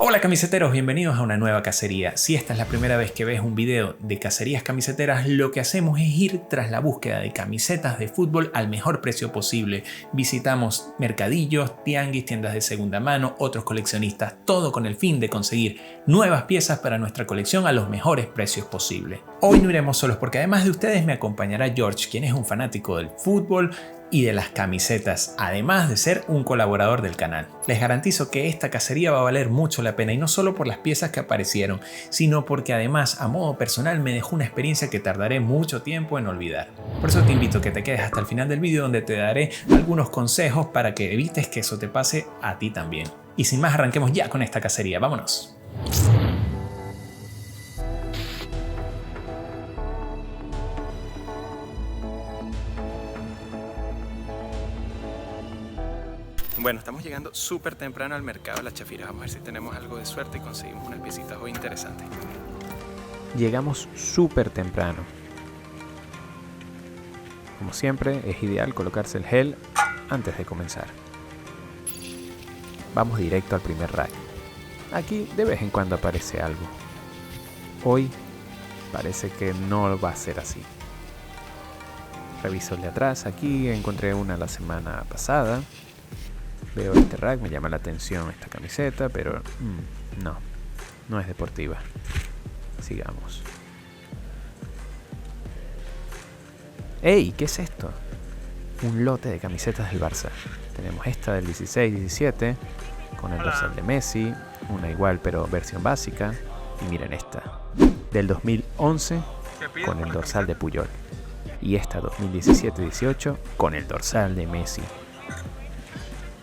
Hola camiseteros, bienvenidos a una nueva cacería. Si esta es la primera vez que ves un video de cacerías camiseteras, lo que hacemos es ir tras la búsqueda de camisetas de fútbol al mejor precio posible. Visitamos mercadillos, tianguis, tiendas de segunda mano, otros coleccionistas, todo con el fin de conseguir nuevas piezas para nuestra colección a los mejores precios posibles. Hoy no iremos solos porque además de ustedes me acompañará George, quien es un fanático del fútbol y de las camisetas, además de ser un colaborador del canal. Les garantizo que esta cacería va a valer mucho la pena y no solo por las piezas que aparecieron, sino porque además a modo personal me dejó una experiencia que tardaré mucho tiempo en olvidar. Por eso te invito a que te quedes hasta el final del vídeo donde te daré algunos consejos para que evites que eso te pase a ti también. Y sin más, arranquemos ya con esta cacería, vámonos. Bueno, estamos llegando súper temprano al mercado de La Chafira. Vamos a ver si tenemos algo de suerte y conseguimos unas piecitas hoy interesantes. Llegamos súper temprano. Como siempre, es ideal colocarse el gel antes de comenzar. Vamos directo al primer rack. Aquí de vez en cuando aparece algo. Hoy parece que no va a ser así. Reviso el de atrás. Aquí encontré una la semana pasada. Veo este rack, me llama la atención esta camiseta, pero no es deportiva. Sigamos. ¡Ey! ¿Qué es esto? Un lote de camisetas del Barça. Tenemos esta del 16-17 con el dorsal de Messi, una igual pero versión básica, y miren esta del 2011 con el dorsal de Puyol, y esta 2017-18 con el dorsal de Messi.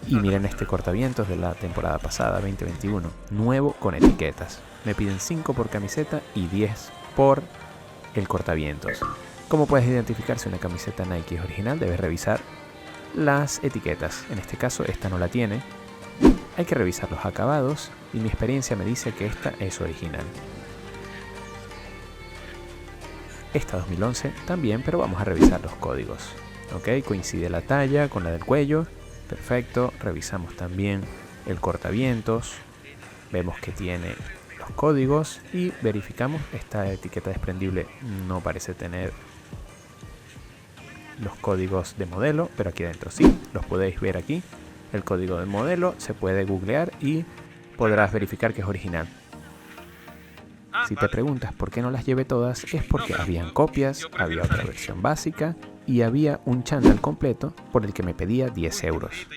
Y miren este cortavientos de la temporada pasada, 2021, nuevo con etiquetas. Me piden 5 por camiseta y 10 por el cortavientos. ¿Cómo puedes identificar si una camiseta Nike es original? Debes revisar las etiquetas. En este caso, esta no la tiene. Hay que revisar los acabados y mi experiencia me dice que esta es original. Esta 2011 también, pero vamos a revisar los códigos. ¿Ok? Coincide la talla con la del cuello. Perfecto, revisamos también el cortavientos, vemos que tiene los códigos y verificamos esta etiqueta desprendible. No parece tener los códigos de modelo, pero aquí adentro sí, los podéis ver aquí. El código de modelo se puede googlear y podrás verificar que es original. Si te preguntas por qué no las llevé todas, es porque habían copias, había otra versión básica y había un chándal completo por el que me pedía 10 euros.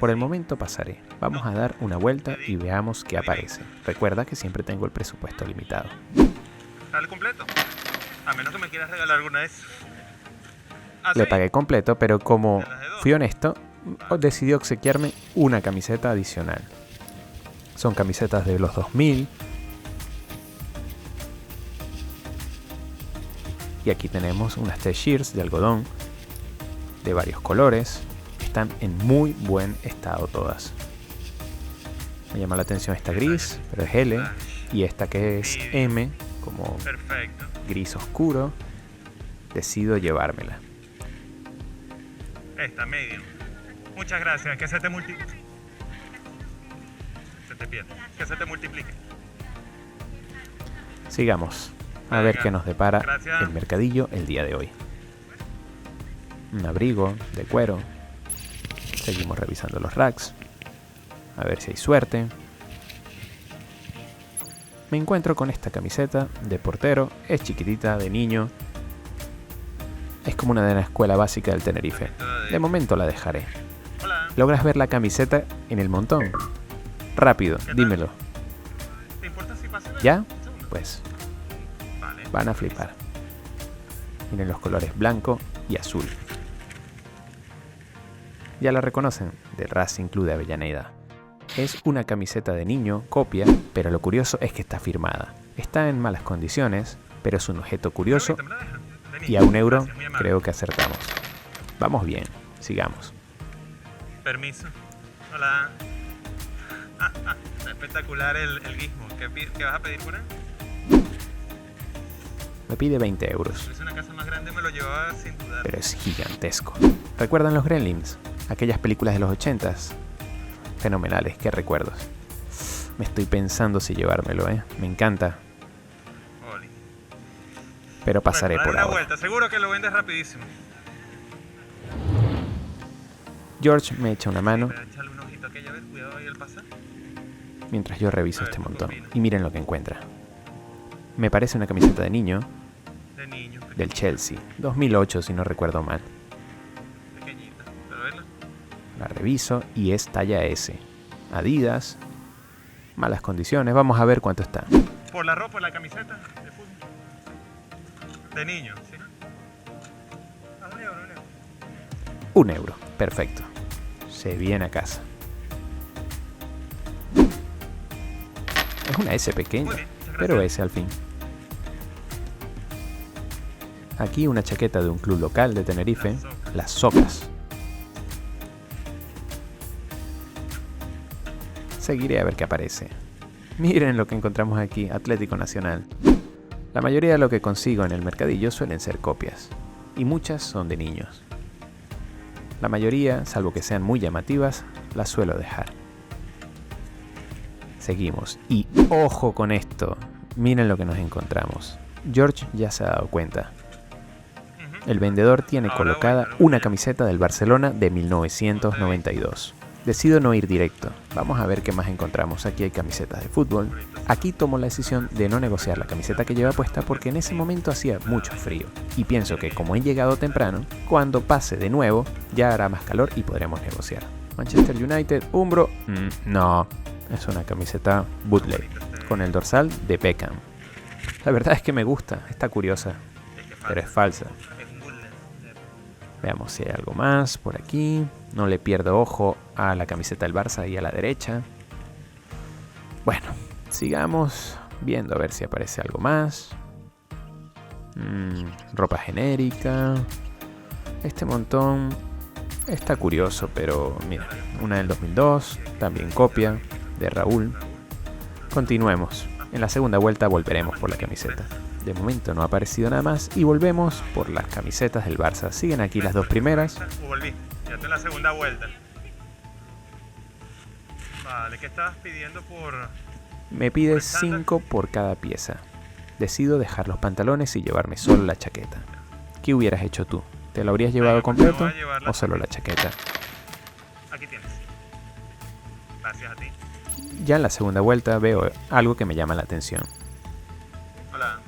Por el momento pasaré. Vamos a dar una vuelta y veamos qué aparece. Recuerda que siempre tengo el presupuesto limitado. ¿Sale completo? A menos que me quieras regalar alguna vez. Le pagué completo, pero como fui honesto, decidí obsequiarme una camiseta adicional. Son camisetas de los 2000. Y aquí tenemos unas t-shirts de algodón de varios colores. Están en muy buen estado todas. Me llama la atención esta gris, pero es L. Y esta que es M, como gris oscuro. Decido llevármela. Esta medium. Muchas gracias. Que se te multiplique. Que se te multiplique. Sigamos. A ver qué nos depara el mercadillo el día de hoy. Un abrigo de cuero. Seguimos revisando los racks. A ver si hay suerte. Me encuentro con esta camiseta de portero. Es chiquitita, de niño. Es como una de la escuela básica del Tenerife. De momento la dejaré. ¿Logras ver la camiseta en el montón? Rápido, dímelo. ¿Ya? Pues van a flipar. Miren los colores blanco y azul. Ya la reconocen, de Racing Club de Avellaneda. Es una camiseta de niño, copia, pero lo curioso es que está firmada. Está en malas condiciones, pero es un objeto curioso y a €1 creo que acertamos. Vamos bien, sigamos. Permiso. Hola. Espectacular el guismo. ¿Qué vas a pedir por él? Me pide 20 euros. Si es una casa más grande me lo llevaba sin dudar. Pero es gigantesco. ¿Recuerdan los Gremlins? Aquellas películas de los 80s. Fenomenales, qué recuerdos. Me estoy pensando si llevármelo, me encanta. Oli. Pero pasaré Bueno, por dale una ahora. vuelta, seguro que lo vendes rapidísimo. George me echa una mano Pero échale un ojito a aquella vez, cuidado ahí al pasar. mientras yo reviso este montón. Y miren lo que encuentra. Me parece una camiseta de niño De niño, del Chelsea, 2008 si no recuerdo mal. pequeñita. ¿Pero verla? La reviso y es talla S. Adidas, malas condiciones, vamos a ver cuánto está. Por la ropa, la camiseta de fútbol. De niño, sí. Ah, un euro, un euro. 1 euro, perfecto. Se viene a casa. Es una S pequeña, Muy bien, muchas pero gracias. S al fin. Aquí una chaqueta de un club local de Tenerife, las Socas. Seguiré a ver qué aparece. Miren lo que encontramos aquí, Atlético Nacional. La mayoría de lo que consigo en el mercadillo suelen ser copias, y muchas son de niños. La mayoría, salvo que sean muy llamativas, las suelo dejar. Seguimos, y ojo con esto, miren lo que nos encontramos. George ya se ha dado cuenta. El vendedor tiene colocada una camiseta del Barcelona de 1992. Decido no ir directo. Vamos a ver qué más encontramos. Aquí hay camisetas de fútbol. Aquí tomo la decisión de no negociar la camiseta que lleva puesta porque en ese momento hacía mucho frío. Y pienso que como he llegado temprano, cuando pase de nuevo ya hará más calor y podremos negociar. Manchester United, Umbro, no. Es una camiseta bootleg con el dorsal de Beckham. La verdad es que me gusta, está curiosa, pero es falsa. Veamos si hay algo más por aquí. No le pierdo ojo a la camiseta del Barça ahí a la derecha. Bueno, sigamos viendo a ver si aparece algo más. Ropa genérica. Este montón está curioso, pero mira, una del 2002, también copia de Raúl. Continuemos. En la segunda vuelta volveremos por la camiseta. De momento no ha aparecido nada más y volvemos por las camisetas del Barça. Siguen aquí las dos primeras. Volví, ya estoy en la segunda vuelta. Vale, ¿qué estabas pidiendo por...? Me pide 5 por cada pieza. Decido dejar los pantalones y llevarme solo la chaqueta. ¿Qué hubieras hecho tú? ¿Te lo habrías llevado completo o solo la chaqueta? Aquí tienes. Gracias a ti. Ya en la segunda vuelta veo algo que me llama la atención. Hola.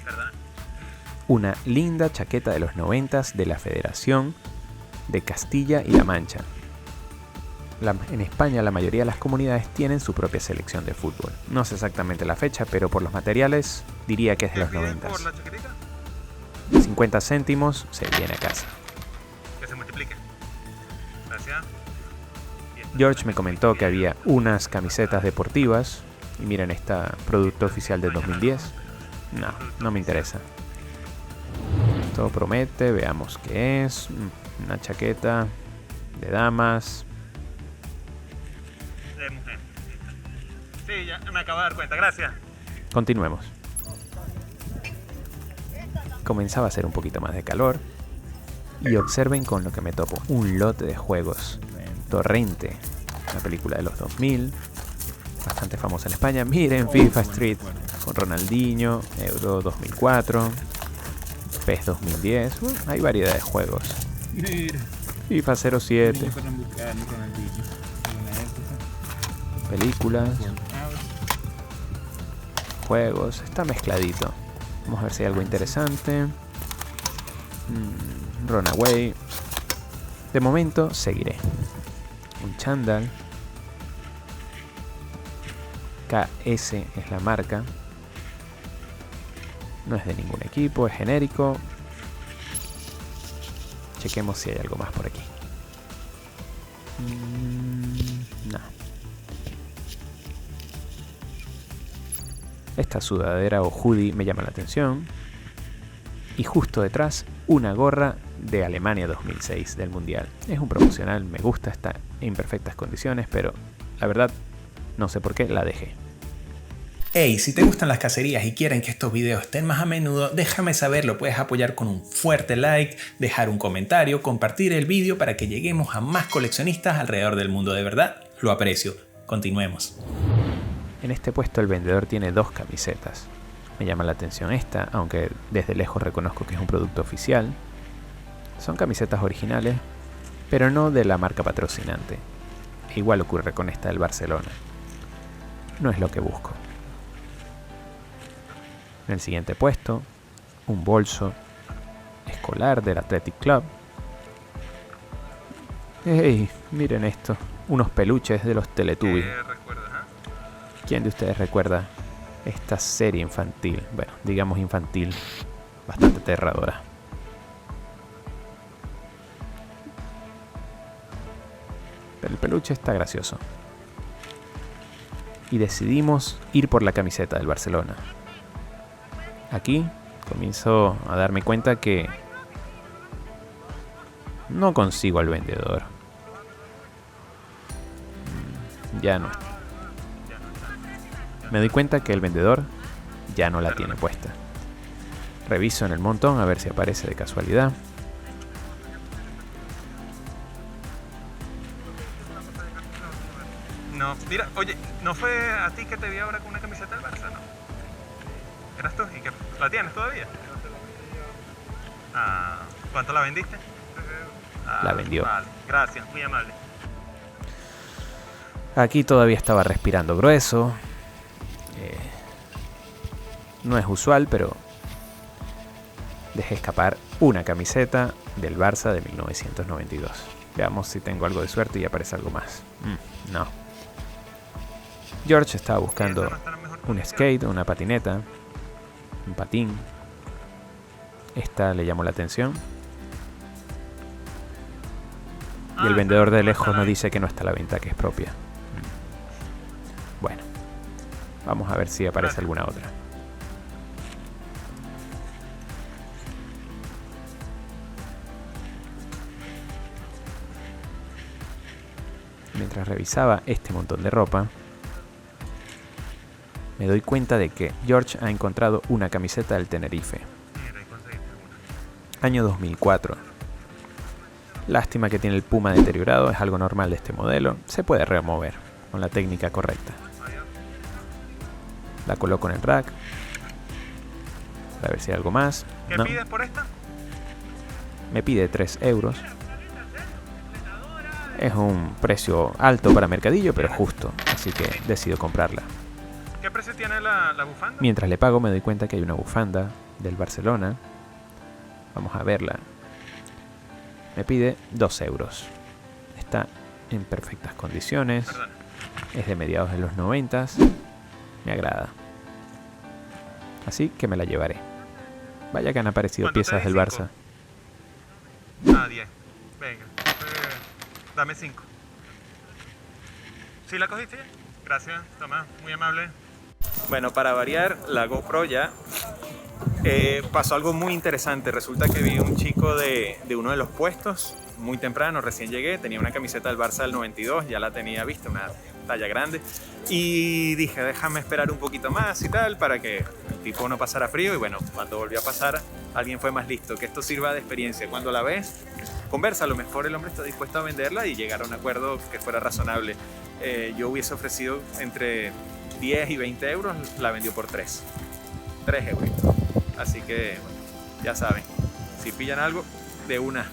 ¿Verdad? Una linda chaqueta de los 90s de la Federación de Castilla y La Mancha. En España la mayoría de las comunidades tienen su propia selección de fútbol. No sé exactamente la fecha, pero por los materiales diría que es de los 90s. ¿Por la chaquetita? 50 céntimos, se viene a casa. Que se multiplique. Gracias. George me comentó que había unas camisetas deportivas. Y miren, esta producto oficial del 2010. No, no me interesa. Todo promete, veamos qué es. Una chaqueta de damas. De mujer. Sí, ya me acabo de dar cuenta, gracias. Continuemos. Comenzaba a hacer un poquito más de calor. Y observen con lo que me topo. Un lote de juegos. Torrente, una película de los 2000, bastante famosa en España. Miren, FIFA Street con Ronaldinho, Euro 2004, PES 2010. Hay variedad de juegos. FIFA 07, películas, juegos. Está mezcladito. Vamos a ver si hay algo interesante. Runaway. De momento seguiré. Un chándal. KS es la marca. No es de ningún equipo, es genérico. Chequemos si hay algo más por aquí. No. Esta sudadera o hoodie me llama la atención. Y justo detrás, una gorra de Alemania 2006 del Mundial. Es un promocional, me gusta, está en perfectas condiciones, pero la verdad no sé por qué la dejé. Hey, si te gustan las cacerías y quieren que estos videos estén más a menudo, déjame saberlo, puedes apoyar con un fuerte like, dejar un comentario, compartir el vídeo para que lleguemos a más coleccionistas alrededor del mundo. De verdad, lo aprecio. Continuemos. En este puesto el vendedor tiene 2 camisetas. Me llama la atención esta, aunque desde lejos reconozco que es un producto oficial. Son camisetas originales, pero no de la marca patrocinante. E igual ocurre con esta del Barcelona. No es lo que busco. En el siguiente puesto, un bolso escolar del Athletic Club. ¡Ey! Miren esto, unos peluches de los Teletubbies. ¿Quién de ustedes recuerda esta serie infantil? Bueno, digamos infantil, bastante aterradora. Pero el peluche está gracioso. Y decidimos ir por la camiseta del Barcelona. Aquí comienzo a darme cuenta que no consigo al vendedor. Ya no. Me doy cuenta que el vendedor ya no la tiene puesta. Reviso en el montón a ver si aparece de casualidad. No, mira, oye, ¿no fue a ti que te vi ahora con una camiseta del Barça, no? ¿Eras tú? ¿Y que la tienes todavía? Ah, ¿cuánto la vendiste? La vendió. Vale, gracias, muy amable. Aquí todavía estaba respirando grueso. No es usual, pero dejé escapar una camiseta del Barça de 1992. Veamos si tengo algo de suerte y aparece algo más. No. George estaba buscando un skate, una patineta, un patín. Esta le llamó la atención. Y el vendedor de lejos nos dice que no está a la venta, que es propia. Bueno, vamos a ver si aparece alguna otra. Mientras revisaba este montón de ropa, me doy cuenta de que George ha encontrado una camiseta del Tenerife. Año 2004. Lástima que tiene el puma deteriorado, es algo normal de este modelo. Se puede remover con la técnica correcta. La coloco en el rack. A ver si hay algo más. ¿Qué No. pides por esta? Me pide 3 euros. Es un precio alto para mercadillo, pero justo, así que decido comprarla. ¿Qué precio tiene la bufanda? Mientras le pago me doy cuenta que hay una bufanda del Barcelona. Vamos a verla. Me pide 2 euros. Está en perfectas condiciones. Perdona. Es de mediados de los 90. Me agrada. Así que me la llevaré. Vaya que han aparecido ¿Cuánto te piezas di? del Barça. 10. Venga. Dame 5. ¿Sí la cogiste ya? Gracias, Tomás. Muy amable. Bueno, para variar, la GoPro ya pasó algo muy interesante. Resulta que vi un chico de uno de los puestos muy temprano, recién llegué, tenía una camiseta del Barça del 92, ya la tenía vista, una talla grande, y dije, déjame esperar un poquito más y tal, para que el tipo no pasara frío. Y bueno, cuando volvió a pasar, alguien fue más listo. Que esto sirva de experiencia. Cuando la ves, conversa, a lo mejor el hombre está dispuesto a venderla y llegar a un acuerdo que fuera razonable. Yo hubiese ofrecido entre 10 y 20 euros, la vendió por 3 euros. Así que, bueno, ya saben, si pillan algo, de una.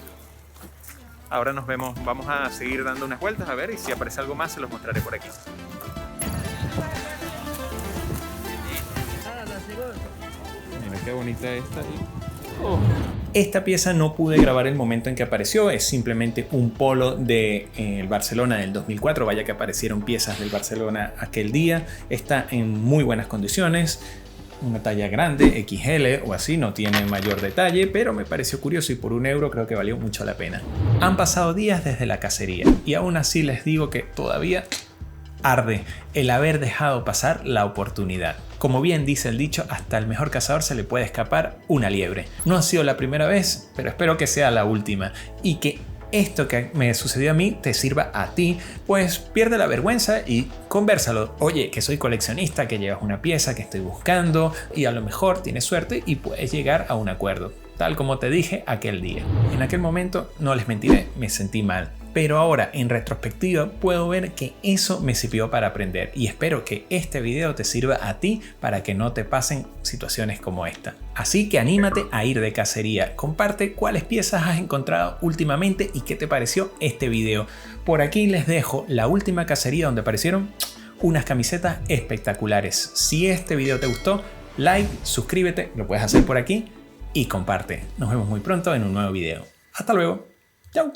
Ahora nos vemos, vamos a seguir dando unas vueltas a ver, y si aparece algo más se los mostraré por aquí. Mira qué bonita esta. Esta pieza no pude grabar el momento en que apareció, es simplemente un polo del Barcelona del 2004, vaya que aparecieron piezas del Barcelona aquel día. Está en muy buenas condiciones, una talla grande, XL o así, no tiene mayor detalle, pero me pareció curioso y por 1 euro creo que valió mucho la pena. Han pasado días desde la cacería y aún así les digo que todavía arde el haber dejado pasar la oportunidad. Como bien dice el dicho, hasta el mejor cazador se le puede escapar una liebre. No ha sido la primera vez, pero espero que sea la última y que esto que me sucedió a mí te sirva a ti, pues pierde la vergüenza y convérsalo. Oye, que soy coleccionista, que llevas una pieza que estoy buscando y a lo mejor tienes suerte y puedes llegar a un acuerdo. Tal como te dije aquel día. En aquel momento, no les mentiré, me sentí mal. Pero ahora, en retrospectiva, puedo ver que eso me sirvió para aprender. Y espero que este video te sirva a ti para que no te pasen situaciones como esta. Así que anímate a ir de cacería. Comparte cuáles piezas has encontrado últimamente y qué te pareció este video. Por aquí les dejo la última cacería donde aparecieron unas camisetas espectaculares. Si este video te gustó, like, suscríbete, lo puedes hacer por aquí. Y comparte. Nos vemos muy pronto en un nuevo video. Hasta luego. Chao.